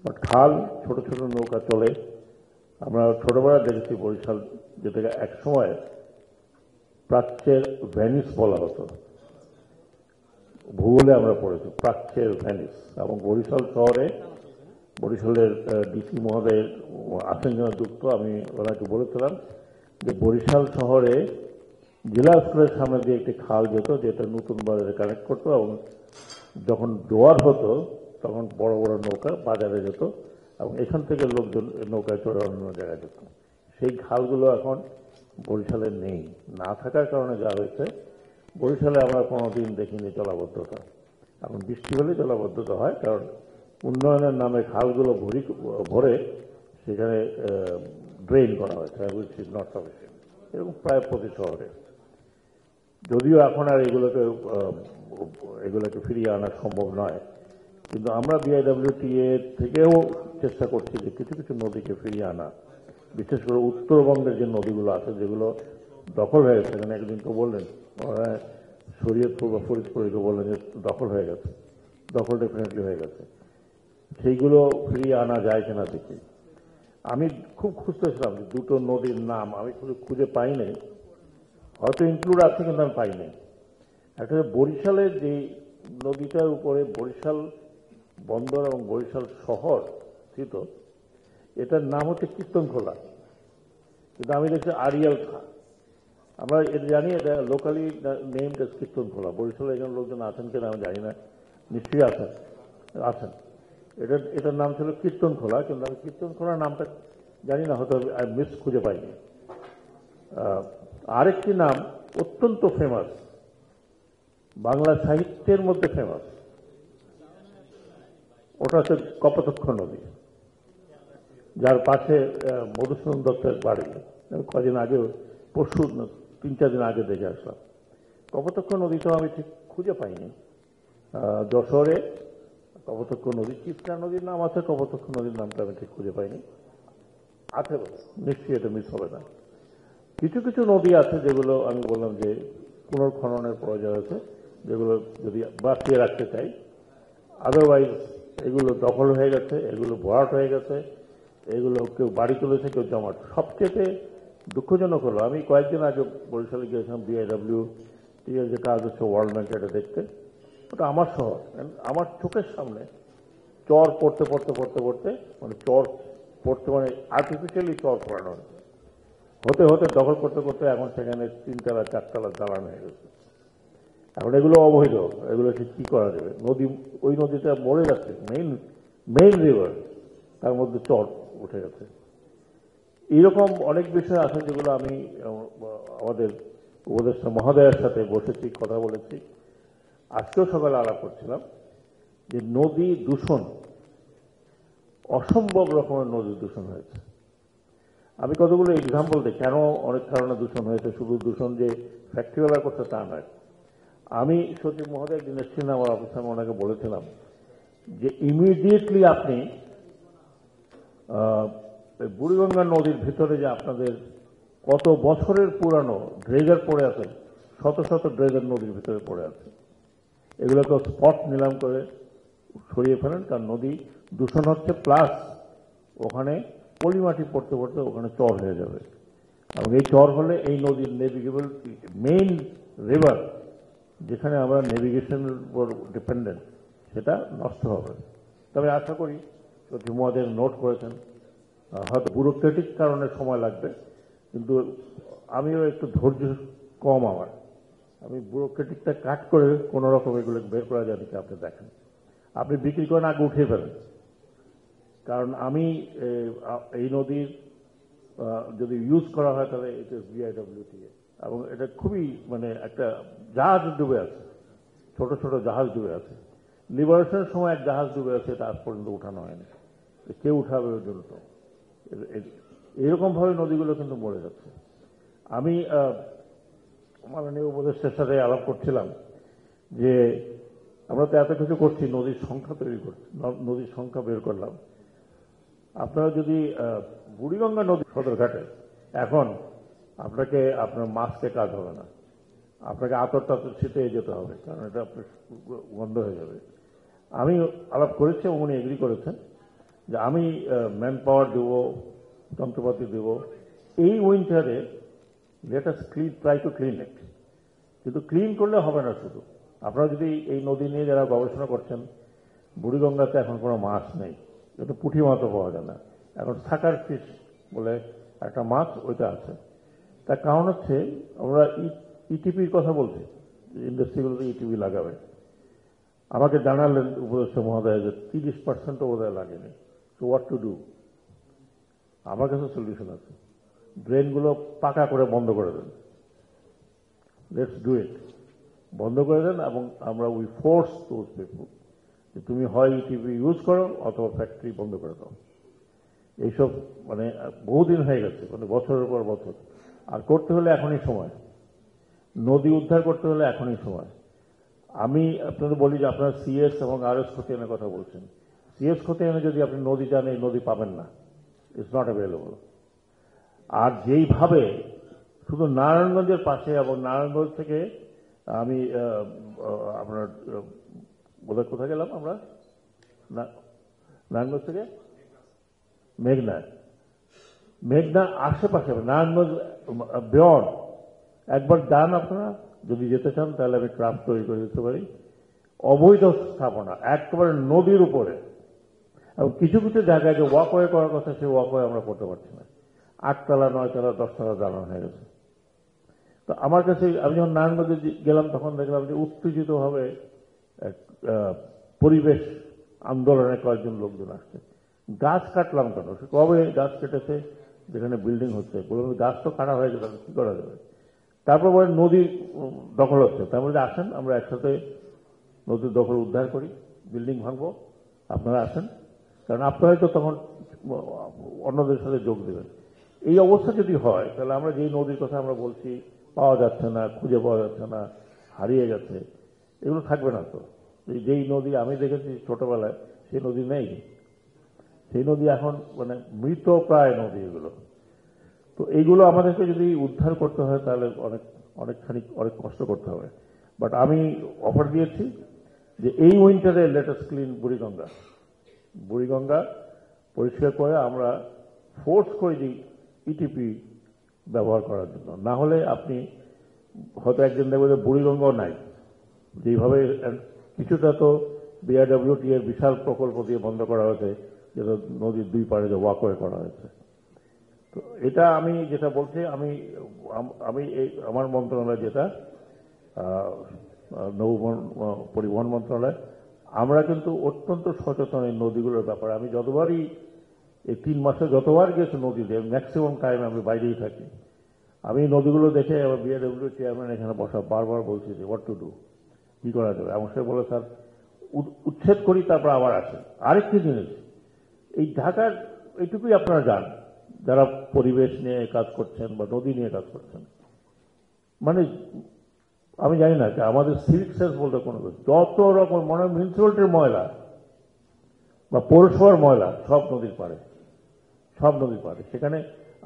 But খাল, ছোট ছোট নৌকা চলে। আমরা ছোটবেলা দেখেছি বরিশাল, যেটাকে একসময় প্রাচ্যের ভেনিস বলা হতো, ভূগোলে আমরা পড়েছি প্রাচ্যের ভেনিস। এবং বরিশাল শহরে, বরিশালের ডিসি মহোদয় আছেন যেন যুক্ত, আমি ওনাকে বলেছিলাম যে বরিশাল শহরে জেলা স্কুলের সামনে দিয়ে একটি খাল যেত, যেটা নতুন বাজারে কানেক্ট করতো, এবং যখন জোয়ার হতো তখন বড় বড় নৌকা বাজারে যেত, এবং এখান থেকে লোকজন নৌকায় চড়ে অন্য জায়গায় যেত। সেই খালগুলো এখন বরিশালে নেই। না থাকার কারণে যা হয়েছে, বরিশালে আমরা কোনোদিন দেখিনি জলাবদ্ধতা। এখন বৃষ্টি হলে জলাবদ্ধতা হয়, কারণ উন্নয়নের নামে খালগুলো ভরে সেখানে ড্রেন করা হয়েছে, উইচ ইজ নট সাফিসিয়েন্ট। এরকম প্রায় প্রতি শহরে। যদিও এখন আর এগুলোকে ফিরিয়ে আনা সম্ভব নয়, কিন্তু আমরা বিআইডব্লিউটিএ থেকেও চেষ্টা করছি যে কিছু কিছু নদীকে ফিরিয়ে আনা। বিশেষ করে উত্তরবঙ্গের যে নদীগুলো আছে, যেগুলো দখল হয়ে গেছে, এখানে একদিন তো বললেন শরীয়তপুর বা ফরিদপুরকে বললেন যে দখল হয়ে গেছে, দখল ডেফিনেটলি হয়ে গেছে, সেইগুলো ফিরিয়ে আনা যায় কিনা দেখি। আমি খুব খুঁজতেছিলাম যে দুটো নদীর নাম আমি খুঁজে পাই নাই, হয়তো ইনক্লুড আছে কিন্তু আমি পাই নাই। একটা বরিশালের যে নদীটার উপরে বরিশাল বন্দর এবং বরিশাল শহর স্থিত, এটার নাম হচ্ছে কীর্তনখোলা, কিন্তু আমি দেখছি আড়িয়াল খাঁ। আমরা এটা জানি, এটা লোকালি নেমড এস কীর্তনখোলা। বরিশালে এখানে লোকজন আছেন কিনা আমি জানি না, নিশ্চয়ই আছেন। এটার নাম ছিল কীর্তনখোলা, কিন্তু আমি কীর্তনখোলার নামটা জানি না, হয়তো মিস খুঁজে পাইনি। আরেকটি নাম অত্যন্ত ফেমাস, বাংলা সাহিত্যের মধ্যে ফেমাস, ওটা হচ্ছে কপোতাক্ষ নদী, যার পাশে মধুসূদন দত্তের বাড়ি। কদিন আগে, পরশু 3-4 দিন আগে দেখে আসলাম। কপোতাক্ষ নদীটাও আমি ঠিক খুঁজে পাইনি। যশোরে কপোতাক্ষ নদী, কৃষ্ণা নদীর নাম আছে, কপোতাক্ষ নদীর নামটা আমি ঠিক খুঁজে পাইনি। আছে নিশ্চয়ই, এটা মিস হবে না। কিছু কিছু নদী আছে যেগুলো আমি বললাম যে পুনর্খননের প্রয়োজন আছে, যেগুলো যদি বাঁচিয়ে রাখতে চাই। আদারওয়াইজ এগুলো দখল হয়ে গেছে, এগুলো ভরাট হয়ে গেছে, এগুলো কেউ বাড়ি তুলেছে, কেউ জমাট। সবচেয়ে দুঃখজনক হলো, আমি কয়েকদিন আগে বরিশালে গিয়েছিলাম বিআইডব্লিউটি এর যে কাজ হচ্ছে ওয়ার্ল্ড ব্যাংক, এটা দেখতে। ওটা আমার শহর, আমার চোখের সামনে চর পড়তে পড়তে পড়তে পড়তে মানে চর পড়তে মানে আর্টিফিশিয়ালি চর পড়ানো হতে হতে দখল করতে করতে এখন সেখানে 3 তলা 4 তলা দালান হয়ে গেছে। এখন এগুলো অবৈধ, এগুলোকে কি করা যাবে? নদী, ওই নদীটা মরে যাচ্ছে, মেইন রিভার, তার মধ্যে চর উঠে গেছে। এইরকম অনেক বিষয় আছে যেগুলো আমি আমাদের উপদেষ্টা মহোদয়ের সাথে বসেছি, কথা বলেছি। আজকেও সকালে আলাপ করছিলাম যে নদী দূষণ, অসম্ভব রকমের নদী দূষণ হয়েছে। আমি কতগুলো এক্সাম্পল দিই কেন অনেক কারণে দূষণ হয়েছে। শুধু দূষণ যে ফ্যাক্টরিওয়ালা করছে তা নয়। আমি সচিব মহোদয় একদিন এসেছিলেন আমার অফিসে, আমি ওনাকে বলেছিলাম যে ইমিডিয়েটলি আপনি বুড়িগঙ্গা নদীর ভিতরে যে আপনাদের কত বছরের পুরানো ড্রেজার পড়ে আছে, শত শত ড্রেজার নদীর ভিতরে পড়ে আছে, এগুলোকে স্পট নিলাম করে সরিয়ে ফেলেন, কারণ নদী দূষণ হচ্ছে, প্লাস ওখানে পলিমাটি পড়তে পড়তে ওখানে চর হয়ে যাবে, এবং এই চর হলে এই নদীর নেভিগেবল মেইন রিভার, যেখানে আমরা নেভিগেশনের উপর ডিপেন্ডেন্ট, সেটা নষ্ট হবে। তবে আশা করি সচিব মহোদয় নোট করেছেন, হয়তো ব্যুরোক্রেটিক কারণে সময় লাগবে, কিন্তু আমিও একটু ধৈর্য কম আমার, আমি ব্যুরোক্রেটিকটা কাট করে কোনো রকম এগুলো বের করা যায় নাকি আপনি দেখেন। আপনি বিক্রি করেন, আগে উঠিয়ে ফেলেন, কারণ আমি এই নদীর যদি ইউজ করা হয় তাহলে এটা বিআইডব্লিউটিএ, এবং এটা খুবই মানে একটা জাহাজ ডুবে আছে, ছোট ছোট জাহাজ ডুবে আছে। লিবারেশনের সময় এক জাহাজ ডুবে আছে, এটা আজ পর্যন্ত উঠানো হয়নি, কেউ উঠাবে ওই জন্য। তো এইরকমভাবে নদীগুলো কিন্তু মরে যাচ্ছে। আমি মাননীয় উপদেষ্টার সাথে আলাপ করছিলাম যে আমরা তো এত কিছু করছি, নদীর সংখ্যা তৈরি করছি, নদীর সংখ্যা বের করলাম। আপনারা যদি বুড়িগঙ্গা নদী সদরঘাটে, এখন আপনাকে আপনার মাস্কে কাজ হবে না, আপনাকে আতর টাতর ছিটে যেতে হবে, কারণ এটা আপনার বন্ধ হয়ে যাবে। আমি আলাপ করেছি এবং উনি এগ্রি করেছেন যে আমি ম্যান পাওয়ার দেব, যন্ত্রপাতি দেব, এই উইন্টারে let us try to clean it. কিন্তু ক্লিন করলে হবে না শুধু। আপনারা যদি এই নদী নিয়ে যারা গবেষণা করছেন, বুড়িগঙ্গাতে এখন কোনো মাছ নেই, এটা পুঁটি মাছও পাওয়া যায় না। এখন সাকার ফিশ বলে একটা মাছ, ওইটা আছে। তার কারণ হচ্ছে আমরা ইটিপির কথা বলছি, ইন্ডাস্ট্রিগুলোতে ইটিপি লাগাবে। আমাকে জানালেন উপদেষ্টা মহোদয় যে 30% বোধহয় লাগেনি। So what to do? আমার কাছে সলিউশন আছে, ড্রেনগুলো পাকা করে বন্ধ করে দেন। লেটস ডু ইট, বন্ধ করে দেন। এবং আমরা উই ফোর্স দোজ পিপল যে তুমি হয় ইটিপি ইউজ করো অথবা ফ্যাক্টরি বন্ধ করে দাও। এইসব মানে বহুদিন হয়ে গেছে, মানে বছরের পর বছর। আর করতে হলে এখনই সময়, নদী উদ্ধার করতে হলে এখনই সময়। আমি আপনাদের বলি যে আপনারা সিএস এবং আরএস খতিয়ানের কথা বলছেন। সিএস খতিয়ানে যদি আপনি নদী যান, এই নদী পাবেন না, ইটস নট অ্যাভেলেবল। আর যেইভাবে শুধু নারায়ণগঞ্জের পাশে এবং নারায়ণগঞ্জ থেকে আমি আপনার বোধহয় কোথায় গেলাম আমরা, নারায়ণগঞ্জ থেকে মেঘনার আশেপাশে, নারায়ণগঞ্জ বিয়ন্ড একবার যান আপনারা, যদি যেতে চান তাহলে আমি ক্রাফট তৈরি করে দিতে পারি। অবৈধ স্থাপনা একেবারে নদীর উপরে, এবং কিছু কিছু জায়গায় যে ওয়াকওয়ে করার কথা, সেই ওয়াকওয়ে আমরা করতে পারছি না। 8 তলা 9 তলা 10 তলা জ্বালানো হয়ে গেছে। তো আমার কাছে, আমি যখন নারায়ণগঞ্জে গেলাম তখন দেখলাম যে উত্তেজিতভাবে পরিবেশ আন্দোলনে কয়েকজন লোকজন আসছে। গাছ কাটলাম কেন? সে কবে গাছ কেটেছে যেখানে বিল্ডিং হচ্ছে? বললাম গাছ তো কাটা হয়ে গেছে, কি করা যাবে? তারপর বলে নদী দখল হচ্ছে। তার মধ্যে আসেন আমরা একসাথে নদীর দখল উদ্ধার করি, বিল্ডিং ভাঙবো, আপনারা আসেন। কারণ আপনারা হয়তো তখন অন্যদের সাথে যোগ দেবেন। এই অবস্থা যদি হয় তাহলে আমরা যেই নদীর কথা আমরা বলছি, পাওয়া যাচ্ছে না, খুঁজে পাওয়া যাচ্ছে না, হারিয়ে গেছে, এগুলো থাকবে না তো। যেই নদী আমি দেখেছি ছোটবেলায়, সেই নদী নেই। সেই নদী এখন মানে মৃত প্রায় নদী এগুলো। তো এইগুলো আমাদেরকে যদি উদ্ধার করতে হয় তাহলে অনেক কষ্ট করতে হবে। বাট আমি অফার দিয়েছি যে এই উইন্টারে লেট আস ক্লিন বুড়িগঙ্গা পরিষ্কার করে আমরা ফোর্স করে দিই ইটিপি ব্যবহার করার জন্য। না হলে আপনি হয়তো একদিন দেখবেন যে বুড়িগঙ্গাও নাই। যেইভাবে কিছুটা তো বিআরডব্লিউটি এর বিশাল প্রকল্প দিয়ে বন্ধ করা হয়েছে, যেটা নদীর দুই পাড়ে যে ওয়াকওয়ে করা হয়েছে। তো এটা আমি যেটা বলছি, আমি আমার মন্ত্রণালয় যেটা নৌ পরিবহন মন্ত্রণালয়, আমরা কিন্তু অত্যন্ত সচেতন এই নদীগুলোর ব্যাপারে। আমি যতবারই এই 3 মাসে যতবার গেছি নদীতে, ম্যাক্সিমাম টাইম আমি বাইরেই থাকি। আমি নদীগুলো দেখে আবার বিআরডব্লিউ চেয়ারম্যান এখানে বসা, বারবার বলছি যে হোয়াট টু ডু, কি করা যাবে। আমার সে বলে স্যার উচ্ছেদ করি, তারপর আবার আসে। আরেকটি জিনিস, এই ঢাকার এইটুকুই আপনারা যান যারা পরিবেশ নিয়ে কাজ করছেন বা নদী নিয়ে কাজ করছেন, মানে আমি জানি না আমাদের সিভিক সেন্স বলতে কোনো কিছু, যত রকম মনে হয় মিউনিসিপ্যালিটির ময়লা বা পৌরসভার ময়লা সব নদীর পাড়ে। সেখানে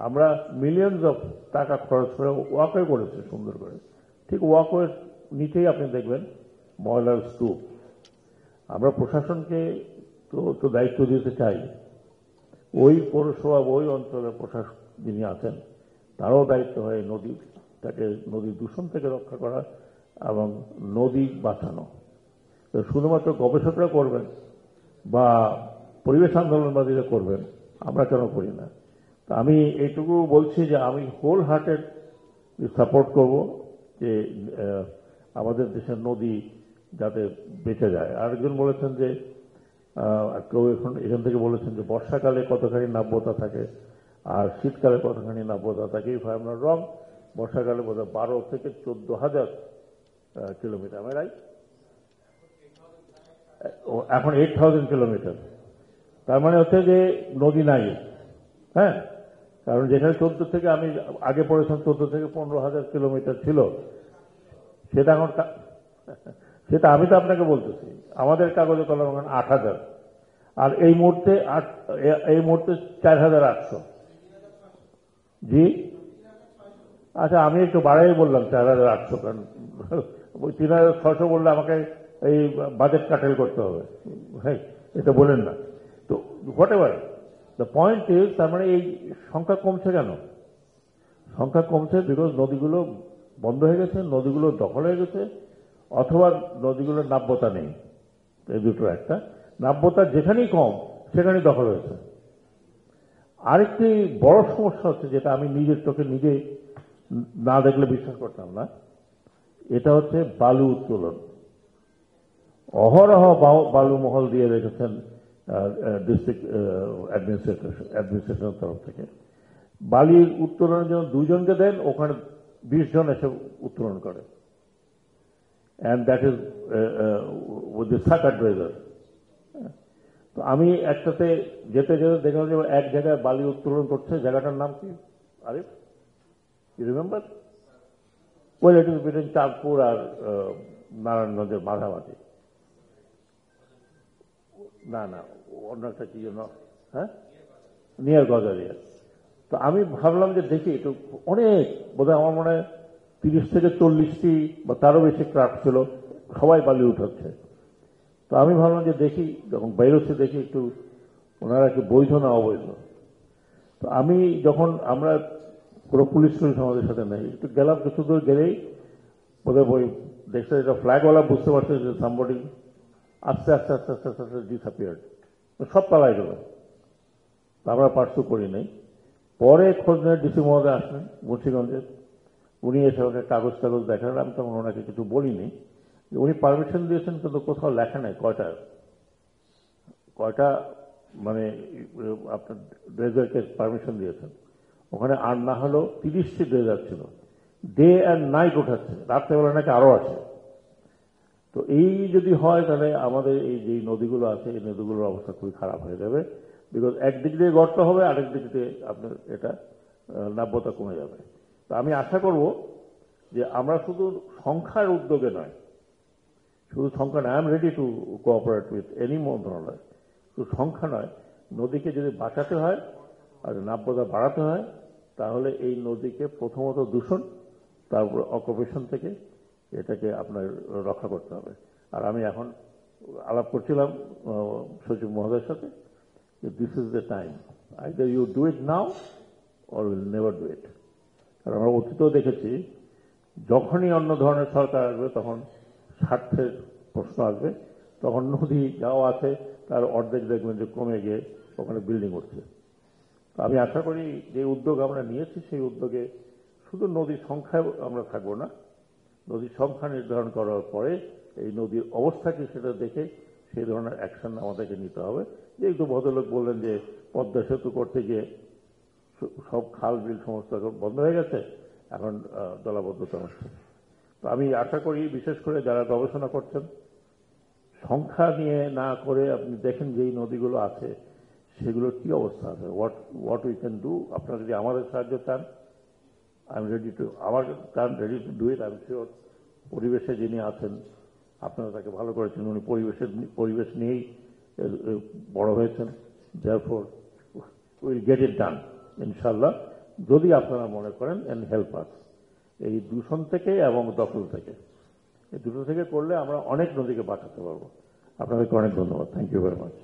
আমরা মিলিয়নস অফ টাকা খরচ করে ওয়াকওয়ে করেছি সুন্দর করে। ঠিক ওয়াকওয়ে নিচেই আপনি দেখবেন ময়লার স্তূপ। আমরা প্রশাসনকে তো দায়িত্ব দিতে চাই, ওই পৌরসভা ওই অঞ্চলের প্রশাসক যিনি আছেন তারও দায়িত্ব হয় নদী দূষণ থেকে রক্ষা করা এবং নদী বাঁচানো। তো শুধুমাত্র গবেষকরা করবেন বা পরিবেশ আন্দোলনবাদীরা করবেন, আমরা কেন করি না? তো আমি এইটুকু বলছি যে আমি হোল হার্টেড সাপোর্ট করব যে আমাদের দেশের নদী যাতে বেঁচে যায়। আরেকজন বলেছেন যে কেউ এখান থেকে বলেছেন যে বর্ষাকালে কতখানি নাব্যতা থাকে আর শীতকালে কতখানি নাব্যতা থাকে। If I am not wrong, বর্ষাকালে বোধ হয় 12 থেকে 14,000 কিলোমিটার, আমি রাইট? এখন 8,000 কিলোমিটার। তার মানে হচ্ছে যে নদী নাই, হ্যাঁ। কারণ যেখানে 14 থেকে আমি আগে পড়েছিলাম 14 থেকে 15,000 কিলোমিটার ছিল, সেটা আমি তো আপনাকে বলতেছি, আমাদের কাগজে কলম 8,000, আর এই মুহূর্তে 4,800। জি আচ্ছা, আমি একটু বাড়াই বললাম 4,800, কারণ ওই 3,600 বললে আমাকে এই বাজেট কাটেল করতে হবে, হ্যাঁ, এটা বলেন না। তো what ever the point is, তার মানে এই সংখ্যা কমছে কেন? সংখ্যা কমছে বিকজ নদীগুলো বন্ধ হয়ে গেছে, নদীগুলো দখল হয়ে গেছে, অথবা নদীগুলোর নাব্যতা নেই। এই দুটো একটা, নাব্যতা যেখানেই কম সেখানেই দখল হয়েছে। আরেকটি বড় সমস্যা হচ্ছে, যেটা আমি নিজের চোখে নিজে না দেখলে বিশ্বাস করতাম না, এটা হচ্ছে বালু উত্তোলন। অহরহ বালু মহল দিয়ে রেখেছেন ডিস্ট্রিক্ট অ্যাডমিনিস্ট্রেশনের তরফ থেকে। বালির উত্তোলনের জন্য 2 জনকে দেন, ওখানে 20 জন এসে উত্তোলন করে। And that is with the সার্কার ড্রেজার। তো আমি একটাতে যেতে যেতে দেখলাম যে এক জায়গায় বালি উত্তোলন করছে, জায়গাটার নাম কি Arif, you remember? Well, it is between Chandpur আর নারায়ণগঞ্জের মাঝামাঝি। না না, অন্য একটা কি জন্য, হ্যাঁ, নিয়ার গজারিয়া। তো আমি ভাবলাম যে দেখি একটু, অনেক বোধহয় আমার মনে হয় 30 থেকে 40টি বা তারও বেশি ক্রাফট ছিল, সবাই বালি উঠাচ্ছে। তো আমি ভাবলাম যে দেখি, যখন বেরোচ্ছে দেখি একটু ওনারা একটু বৈধ না অবৈধ। তো আমি যখন, আমরা পুরো পুলিশ আমাদের সাথে নেই, একটু গেলাম, কিছু দূর গেলেই বোধহয় বই দেখতে, এটা ফ্ল্যাগওয়ালা বুঝতে পারছে যে সামবডি আস্তে আস্তে আস্তে আস্তে আস্তে আস্তে ডিসঅ্যাপিয়ার্ড, সব পালাই গেল। আমরা পার্সু করি নাই। পরে খোঁজ নিয়ে ডিসি মহোদয় আসলেন মুন্সিগঞ্জের, উনি এসে ওনার কাগজ টাগজ দেখালেন। আমি তখন ওনাকে কিছু বলিনি, উনি পারমিশন দিয়েছেন, কিন্তু কোথাও লেখা নাই কয়টা মানে আপনার ড্রেজারকে পারমিশন দিয়েছেন। ওখানে আর না হলেও 30টি ড্রেজার ছিল, ডে অ্যান্ড নাইট উঠাচ্ছে, রাত্রেবেলা নাকি আরো আছে। তো এই যদি হয় তাহলে আমাদের এই যে নদীগুলো আছে, এই নদীগুলোর অবস্থা খুবই খারাপ হয়ে যাবে। বিকজ একদিক দিয়ে গর্ত হবে, আরেক দিক দিয়ে আপনার এটা নাব্যতা কমে যাবে। তো আমি আশা করব যে আমরা শুধু সংখ্যার উদ্যোগে নয়, শুধু সংখ্যা নয়, I am ready to cooperate with any মন্ত্রণালয়, শুধু সংখ্যা নয়, নদীকে যদি বাঁচাতে হয় আর নাব্যতা বাড়াতে হয়, তাহলে এই নদীকে প্রথমত দূষণ, তারপর অকুপেশন থেকে এটাকে আপনার রক্ষা করতে হবে। আর আমি এখন আলাপ করছিলাম সচিব মহোদয়ের সাথে, this is the time, either you do it now or will never do it. কারণ আমরা অতীতেও দেখেছি, যখনই অন্য ধরনের সরকার আসবে তখন স্বার্থের প্রশ্ন আসবে, তখন নদী যাও আছে তার অর্ধেক দেখবেন যে কমে গিয়ে ওখানে বিল্ডিং উঠছে। আমি আশা করি যে উদ্যোগ আমরা নিয়েছি, সেই উদ্যোগে শুধু নদীর সংখ্যায় আমরা থাকবো না, নদীর সংখ্যা নির্ধারণ করার পরে এই নদীর অবস্থা কি সেটা দেখে সেই ধরনের অ্যাকশন আমাদেরকে নিতে হবে। যে একটু ভদ্রলোক বললেন যে পদ্মা সেতু করতে গিয়ে সব খাল বিল সমস্ত বন্ধ হয়ে গেছে, এখন জলাবদ্ধতা হচ্ছে। তো আমি আশা করি, বিশেষ করে যারা গবেষণা করছেন, সংখ্যা নিয়ে না করে আপনি দেখেন যে এই নদীগুলো আছে সেগুলোর কি অবস্থা আছে, হোয়াট উই ক্যান ডু। আপনারা যদি আমাদের সাহায্য চান, I am ready to, ready to do it. I am sure পরিবেশে যিনি আছেন, আপনারা তাকে ভালো করেছেন, উনি পরিবেশ নিয়েই বড় হয়েছেন, therefore উইল গেট ইট ডান ইনশাল্লাহ, যদি আপনারা মনে করেন এন্ড হেল্প আস। এই দূষণ থেকে এবং দখল থেকে, এই দুটো থেকে করলে আমরা অনেক নদীকে বাঁচাতে পারবো। আপনাদেরকে অনেক ধন্যবাদ। Thank you very much.